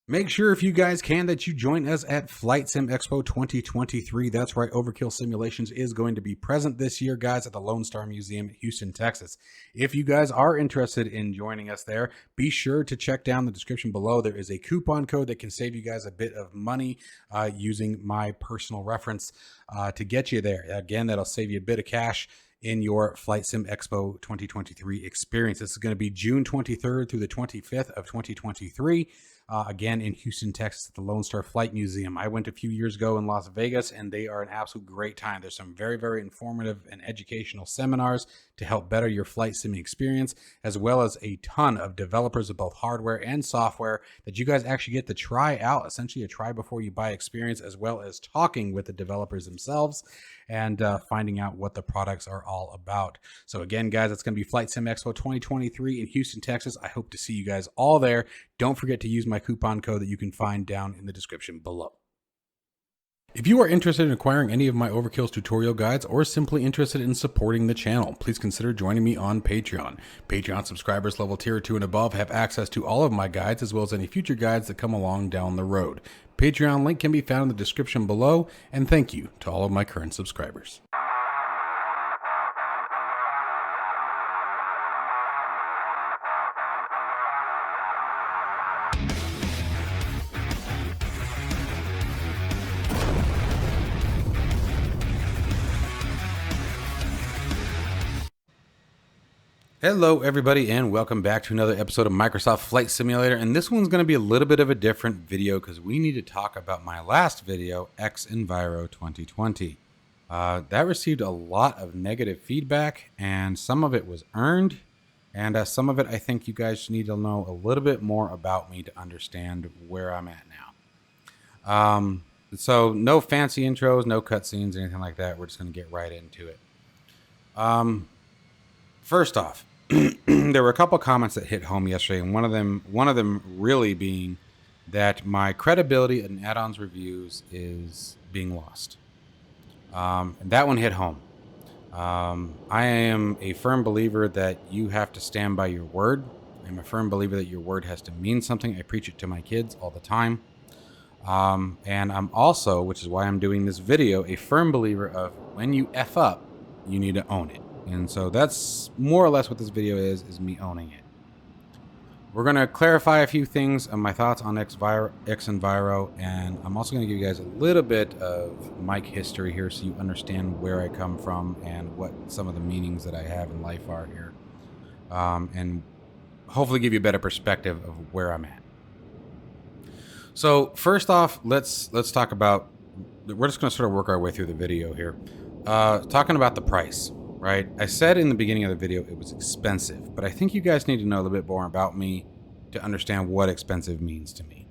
Make sure if you guys can that you join us at Flight Sim Expo 2023. That's right, Overkill Simulations is going to be present this year, guys, at the Lone Star Museum in Houston, Texas. If you guys are interested in joining us there, be sure to check down the description below. There is a coupon code that can save you guys a bit of money using my personal reference to get you there. Again, that'll save you a bit of cash in your Flight Sim Expo 2023 experience. This is going to be June 23rd through the 25th of 2023. Again, in Houston, Texas, at the Lone Star Flight Museum. I went a few years ago in Las Vegas, and they are an absolute great time. There's some very, very informative and educational seminars to help better your flight simming experience, as well as a ton of developers of both hardware and software that you guys actually get to try out, essentially a try before you buy experience, as well as talking with the developers themselves and finding out what the products are all about. So again, guys, it's going to be Flight Sim Expo 2023 in Houston, Texas. I hope to see you guys all there. Don't forget to use my coupon code that you can find down in the description below. If you are interested in acquiring any of my Overkills tutorial guides or simply interested in supporting the channel, please consider joining me on Patreon. Patreon subscribers level tier 2 and above have access to all of my guides as well as any future guides that come along down the road. Patreon link can be found in the description below, and thank you to all of my current subscribers. Hello everybody, and welcome back to another episode of Microsoft Flight Simulator. And this one's going to be a little bit of a different video because we need to talk about my last video, Xenviro 2020. That received a lot of negative feedback, and some of it was earned, and some of it I think you guys need to know a little bit more about me to understand where I'm at now. So no fancy intros, no cutscenes, anything like that. We're just going to get right into it. First off, there were a couple comments that hit home yesterday, and one of them really being that my credibility in add-ons reviews is being lost. And that one hit home. I am a firm believer that you have to stand by your word. I'm a firm believer that your word has to mean something. I preach it to my kids all the time. And I'm also, which is why I'm doing this video, a firm believer of when you F up, you need to own it. And so that's more or less what this video is me owning it. We're going to clarify a few things on my thoughts on Xenviro, and I'm also going to give you guys a little bit of mic history here so you understand where I come from and what some of the meanings that I have in life are here. And hopefully give you a better perspective of where I'm at. So first off, let's talk about, we're just going to sort of work our way through the video here. Talking about the price. Right? I said in the beginning of the video it was expensive, but I think you guys need to know a little bit more about me to understand what expensive means to me.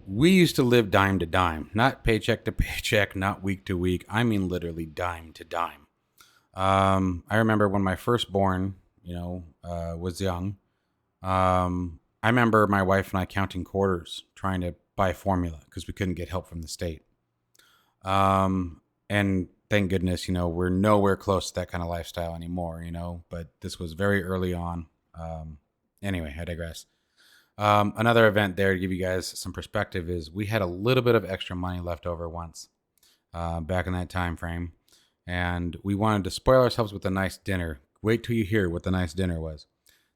We used to live dime to dime, not paycheck to paycheck, not week to week. I mean literally dime to dime. I remember when my firstborn, was young. I remember my wife and I counting quarters, trying to buy formula because we couldn't get help from the state. And thank goodness, we're nowhere close to that kind of lifestyle anymore, but this was very early on. Anyway, I digress. Another event there to give you guys some perspective is we had a little bit of extra money left over once back in that time frame, and we wanted to spoil ourselves with a nice dinner. Wait till you hear what the nice dinner was.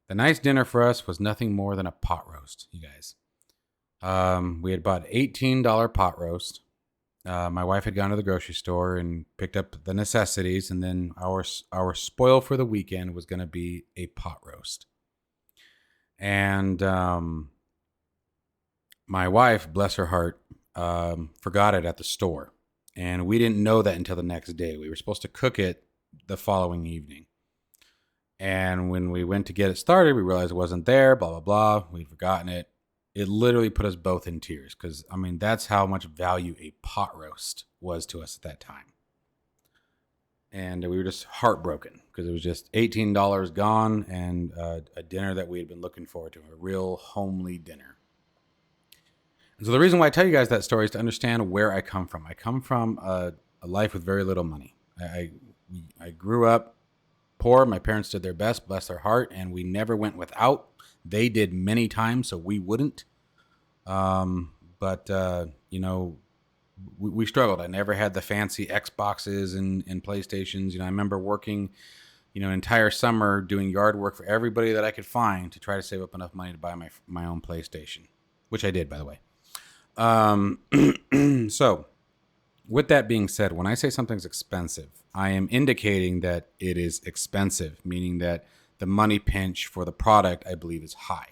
The nice dinner for us was nothing more than a pot roast, you guys. We had bought $18 pot roast. My wife had gone to the grocery store and picked up the necessities, and then our spoil for the weekend was going to be a pot roast. And my wife, bless her heart, forgot it at the store, and we didn't know that until the next day. We were supposed to cook it the following evening, and when we went to get it started, we realized it wasn't there. Blah blah blah. We'd forgotten it. It literally put us both in tears because, that's how much value a pot roast was to us at that time. And we were just heartbroken because it was just $18 gone and a dinner that we had been looking forward to, a real homely dinner. And so the reason why I tell you guys that story is to understand where I come from. I come from a life with very little money. I grew up poor. My parents did their best, bless their heart, and we never went without. They did many times, so we wouldn't. But you know, we struggled. I never had the fancy Xboxes and PlayStations. You know, I remember working, you know, an entire summer doing yard work for everybody that I could find to try to save up enough money to buy my own PlayStation, which I did, by the way. So with that being said, when I say something's expensive, I am indicating that it is expensive, meaning that the money pinch for the product, I believe, is high.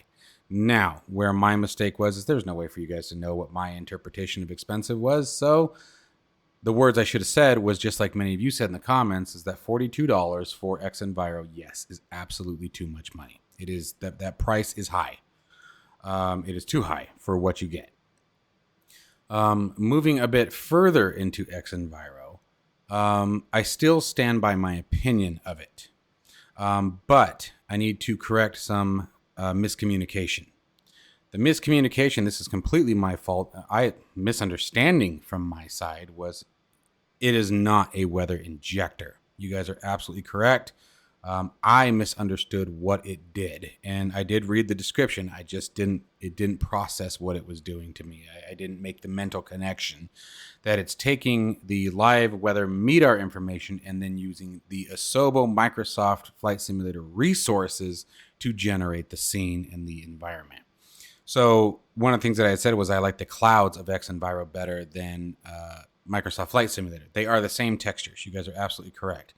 Now, where my mistake was is there's no way for you guys to know what my interpretation of expensive was. So the words I should have said was just like many of you said in the comments, is that $42 for Xenviro, yes, is absolutely too much money. It is that price is high. It is too high for what you get. Moving a bit further into Xenviro, I still stand by my opinion of it. But I need to correct some miscommunication. The miscommunication, this is completely my fault. Misunderstanding from my side was it is not a weather injector. You guys are absolutely correct. I misunderstood what it did, and I did read the description. I just didn't process what it was doing to me. I didn't make the mental connection that it's taking the live weather MEDAR information and then using the Asobo Microsoft Flight Simulator resources to generate the scene and the environment. So one of the things that I had said was I like the clouds of Xenviro better than Microsoft Flight Simulator. They are the same textures. You guys are absolutely correct.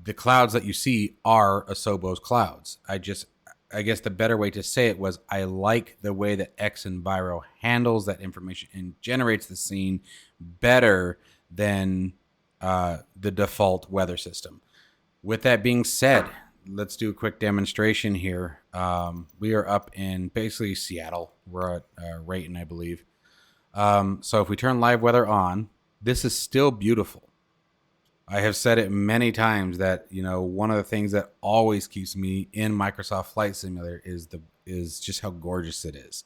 The clouds that you see are Asobo's clouds. I guess the better way to say it was I like the way that Xenviro handles that information and generates the scene better than the default weather system. With that being said, let's do a quick demonstration here. We are up in basically Seattle. We're at Rayton, I believe. So if we turn live weather on, this is still beautiful. I have said it many times that, you know, one of the things that always keeps me in Microsoft Flight Simulator is just how gorgeous it is.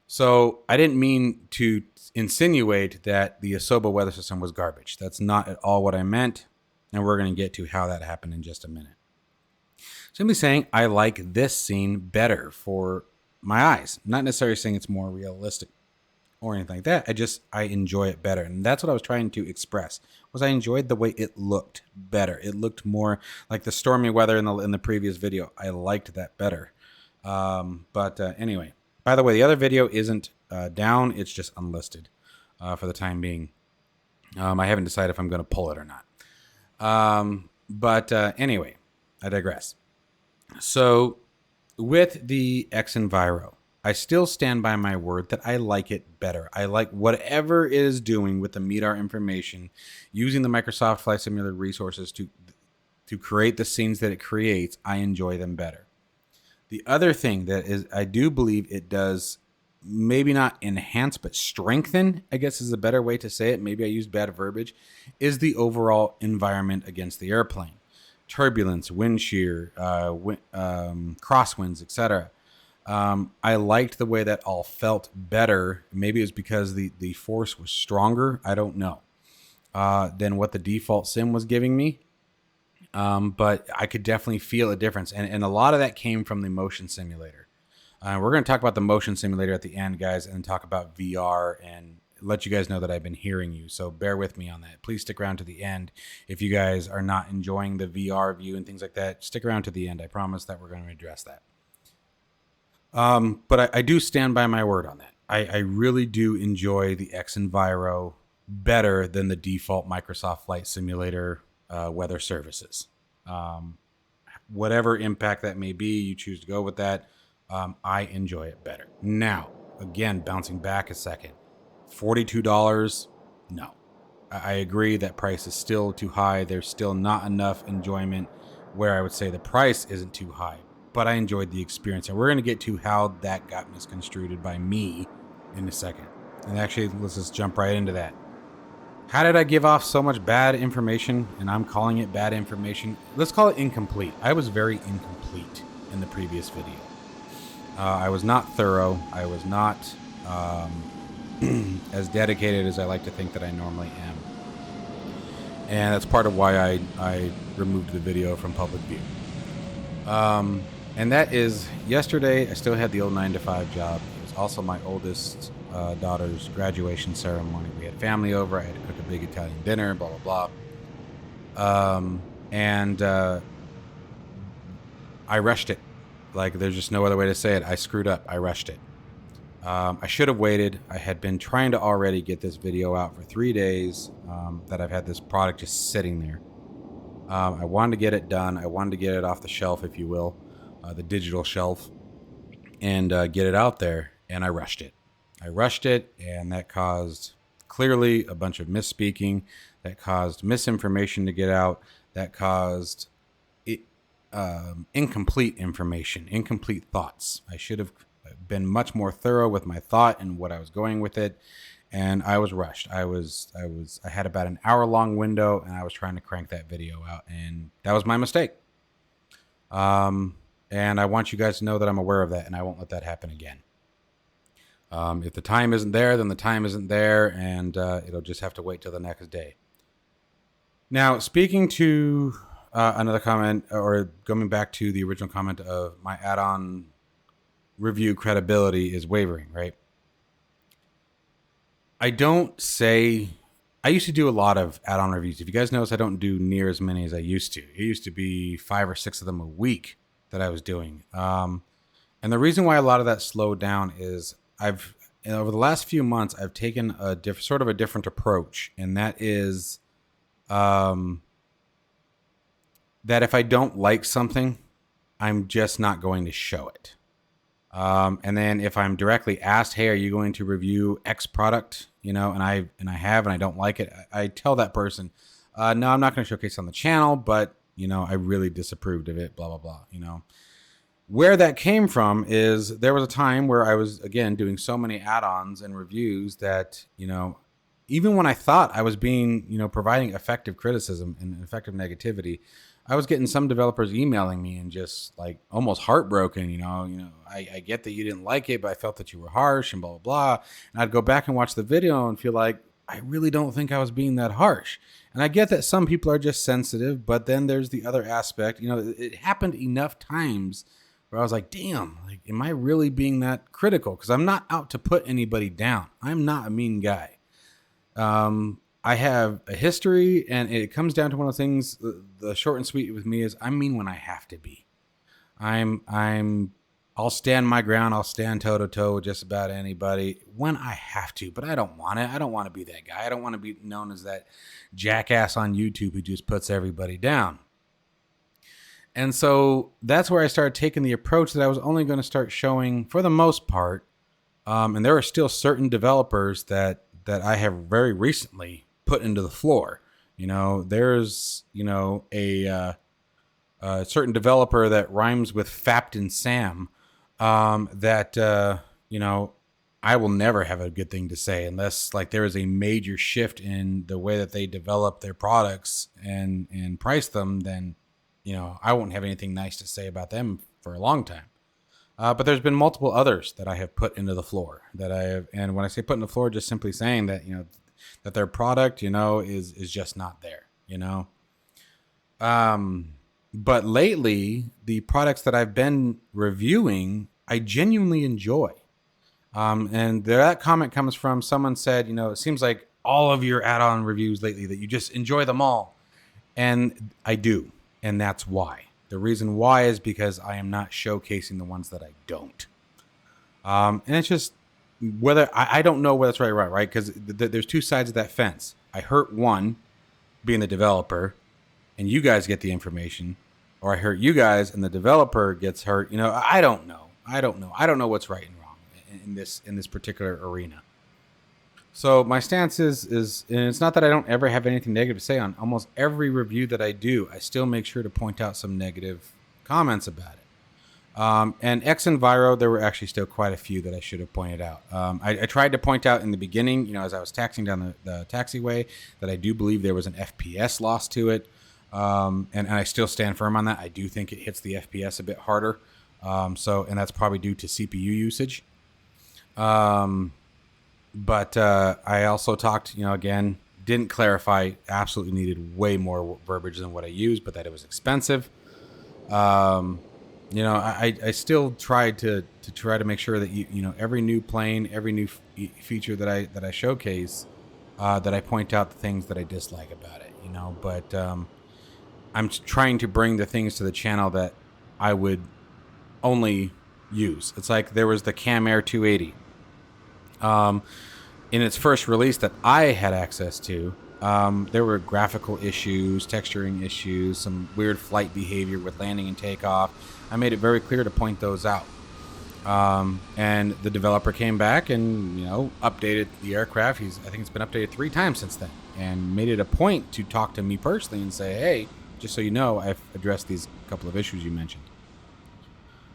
So I didn't mean to insinuate that the Asobo weather system was garbage. That's not at all what I meant, and we're going to get to how that happened in just a minute. Simply saying I like this scene better for my eyes. Not necessarily saying it's more realistic or anything like that. I enjoy it better. And that's what I was trying to express, was I enjoyed the way it looked better. It looked more like the stormy weather in the previous video. I liked that better. But anyway, by the way, the other video isn't down. It's just unlisted for the time being. I haven't decided if I'm going to pull it or not. But anyway, I digress. So with the Xenviro, I still stand by my word that I like it better. I like whatever it is doing with the MEDAR information, using the Microsoft Flight Simulator resources to create the scenes that it creates. I enjoy them better. The other thing that is, I do believe it does, maybe not enhance, but strengthen, I guess is a better way to say it. Maybe I used bad verbiage, is the overall environment against the airplane. Turbulence, wind shear, crosswinds, etc. I liked the way that all felt better. Maybe it was because the force was stronger. I don't know. Than what the default sim was giving me. But I could definitely feel a difference. And a lot of that came from the motion simulator. We're going to talk about the motion simulator at the end, guys, and talk about VR and let you guys know that I've been hearing you. So bear with me on that. Please stick around to the end. If you guys are not enjoying the VR view and things like that, stick around to the end. I promise that we're going to address that. But I do stand by my word on that. I really do enjoy the Xenviro better than the default Microsoft Flight Simulator weather services. Whatever impact that may be, you choose to go with that. I enjoy it better. Now, again, bouncing back a second, $42, no. I agree that price is still too high. There's still not enough enjoyment where I would say the price isn't too high. But I enjoyed the experience. And we're going to get to how that got misconstrued by me in a second. And actually, let's just jump right into that. How did I give off so much bad information? And I'm calling it bad information. Let's call it incomplete. I was very incomplete in the previous video. I was not thorough. I was not as dedicated as I like to think that I normally am. And that's part of why I removed the video from public view. And that is, yesterday I still had the old 9-to-5 job. It was also my oldest daughter's graduation ceremony. We had family over. I had to cook a big Italian dinner, blah, blah, blah. And I rushed it. Like, there's just no other way to say it. I screwed up. I rushed it. I should have waited. I had been trying to already get this video out for 3 days that I've had this product just sitting there. I wanted to get it done. I wanted to get it off the shelf, if you will, the digital shelf, and get it out there. And I rushed it. And that caused clearly a bunch of misspeaking. That caused misinformation to get out. That caused incomplete information, incomplete thoughts. I should have been much more thorough with my thought and what I was going with it, and I was rushed. I had about an hour-long window, and I was trying to crank that video out, and that was my mistake. And I want you guys to know that I'm aware of that, and I won't let that happen again. If the time isn't there, then the time isn't there, and it'll just have to wait till the next day. Now, speaking to another comment, or going back to the original comment of my add-on review credibility is wavering, right? I used to do a lot of add-on reviews. If you guys notice, I don't do near as many as I used to. It used to be 5 or 6 of them a week that I was doing. And the reason why a lot of that slowed down is over the last few months, I've taken a different approach. And that is that if I don't like something, I'm just not going to show it. And then if I'm directly asked, hey, are you going to review X product? And I don't like it, I tell that person, no, I'm not going to showcase on the channel, but I really disapproved of it, blah, blah, blah. Where that came from is there was a time where I was, again, doing so many add-ons and reviews that, even when I thought I was being, providing effective criticism and effective negativity, I was getting some developers emailing me and just like almost heartbroken, I get that you didn't like it, but I felt that you were harsh and blah, blah, blah. And I'd go back and watch the video and feel like, I really don't think I was being that harsh. And I get that some people are just sensitive, but then there's the other aspect. It happened enough times where I was like, damn, like, am I really being that critical? Because I'm not out to put anybody down. I'm not a mean guy. I have a history, and it comes down to one of the things. The short and sweet with me is I'm mean when I have to be. I'll stand my ground. I'll stand toe to toe with just about anybody when I have to, but I don't want it. I don't want to be that guy. I don't want to be known as that jackass on YouTube who just puts everybody down. And so that's where I started taking the approach that I was only going to start showing, for the most part. And there are still certain developers that I have very recently put into the floor. There's, a certain developer that rhymes with Fapt and Sam, that, I will never have a good thing to say unless like there is a major shift in the way that they develop their products and price them. Then, I won't have anything nice to say about them for a long time. But there's been multiple others that I have put into the floor and when I say put in the floor, just simply saying that, that their product, is just not there, But lately, the products that I've been reviewing, I genuinely enjoy. And that comment comes from someone said, it seems like all of your add-on reviews lately that you just enjoy them all. And I do. And that's why. The reason why is because I am not showcasing the ones that I don't. And it's just whether I don't know whether it's right or wrong, right? Because there's two sides of that fence. I hurt one, being the developer, and you guys get the information, or I hurt you guys and the developer gets hurt. I don't know. I don't know what's right and wrong in this particular arena. So my stance is, and it's not that I don't ever have anything negative to say on almost every review that I do. I still make sure to point out some negative comments about it. And Xenviro, there were actually still quite a few that I should have pointed out. I tried to point out in the beginning, as I was taxiing down the taxiway, that I do believe there was an FPS loss to it. And I still stand firm on that. I do think it hits the FPS a bit harder. And that's probably due to CPU usage. But I also talked, again, didn't clarify, absolutely needed way more verbiage than what I used, but that it was expensive. you know, I still tried to try to make sure that you know, every new plane, every new feature that I showcase, that I point out the things that I dislike about it, you know. But I'm trying to bring the things to the channel that I would only use. It's like there was the Cam Air 280. In its first release that I had access to, there were graphical issues, texturing issues, some weird flight behavior with landing and takeoff. I made it very clear to point those out. And the developer came back and, you know, updated the aircraft. I think it's been updated 3 times since then, and made it a point to talk to me personally and say, hey, just so you know, I've addressed these couple of issues you mentioned.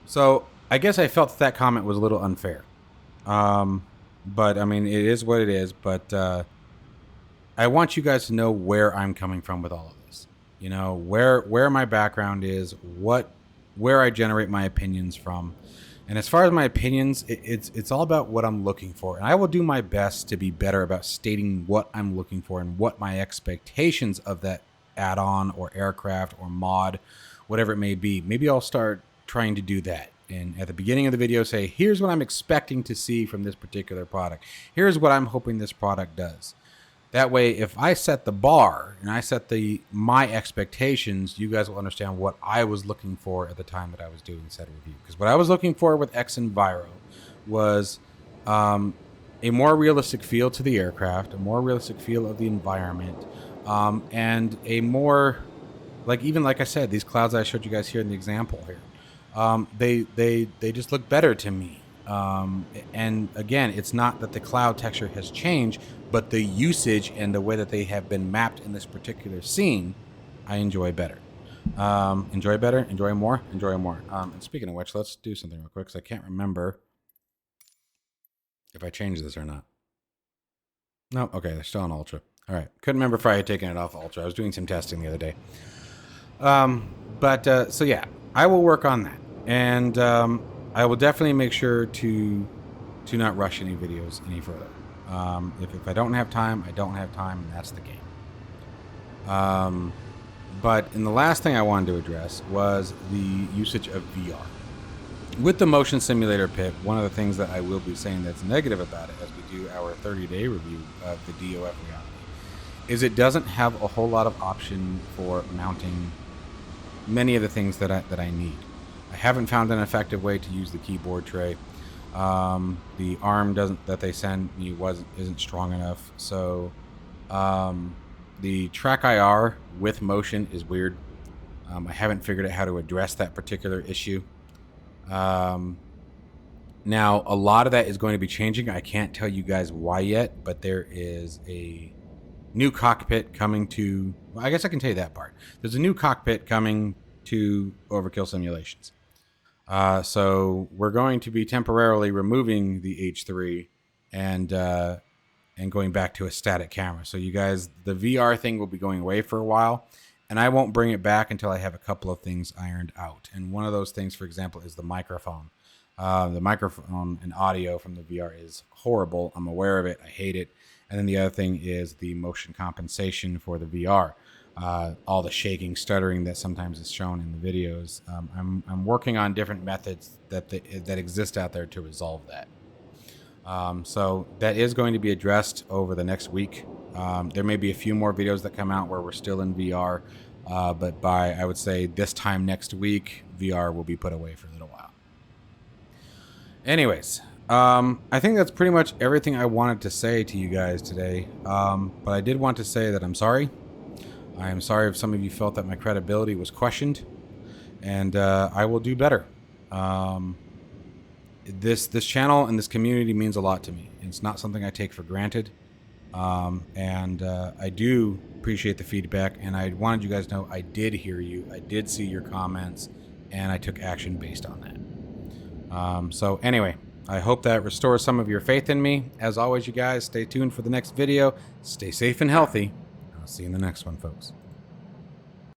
So I guess I felt that comment was a little unfair. But I mean, it is what it is. But I want you guys to know where I'm coming from with all of this. You know, where my background is, where I generate my opinions from. And as far as my opinions, it's all about what I'm looking for. And I will do my best to be better about stating what I'm looking for and what my expectations of that add-on or aircraft or mod, whatever it may be. Maybe I'll start trying to do that. And at the beginning of the video, say, here's what I'm expecting to see from this particular product. Here's what I'm hoping this product does. That way, if I set the bar and I set my expectations, you guys will understand what I was looking for at the time that I was doing said review. Because what I was looking for with Xenviro was a more realistic feel to the aircraft, a more realistic feel of the environment, and a more, like I said, these clouds I showed you guys here in the example here, they just look better to me. And again, it's not that the cloud texture has changed, but the usage and the way that they have been mapped in this particular scene, I enjoy better. Enjoy better, enjoy more, enjoy more. And speaking of which, let's do something real quick, because I can't remember if I changed this or not. No, okay, they're still on Ultra. All right, couldn't remember if I had taken it off Ultra. I was doing some testing the other day. So yeah, I will work on that. And I will definitely make sure to not rush any videos any further. If I don't have time, I don't have time, and that's the game. But in the last thing I wanted to address was the usage of VR. With the motion simulator pit, one of the things that I will be saying that's negative about it as we do our 30-day review of the DOF reality is it doesn't have a whole lot of option for mounting many of the things that I need. I haven't found an effective way to use the keyboard tray. The arm that they send me isn't strong enough. So the track IR with motion is weird. I haven't figured out how to address that particular issue. Now a lot of that is going to be changing. I can't tell you guys why yet, but there is a new cockpit coming to, well, I guess I can tell you that part. There's a new cockpit coming to Overkill Simulations. So we're going to be temporarily removing the H3 and going back to a static camera. So you guys, the VR thing will be going away for a while, and I won't bring it back until I have a couple of things ironed out. And one of those things, for example, is the microphone. The microphone and audio from the VR is horrible. I'm aware of it. I hate it. And then the other thing is the motion compensation for the VR. All the shaking, stuttering that sometimes is shown in the videos. I'm working on different methods that exist out there to resolve that. So that is going to be addressed over the next week. There may be a few more videos that come out where we're still in VR, but by, I would say, this time next week, VR will be put away for a little while. Anyways, I think that's pretty much everything I wanted to say to you guys today. But I did want to say that I'm sorry. I am sorry if some of you felt that my credibility was questioned, and I will do better. This channel and this community means a lot to me. It's not something I take for granted, and I do appreciate the feedback, and I wanted you guys to know I did hear you, I did see your comments, and I took action based on that. So anyway, I hope that restores some of your faith in me. As always, you guys, stay tuned for the next video. Stay safe and healthy. I'll see you in the next one, folks.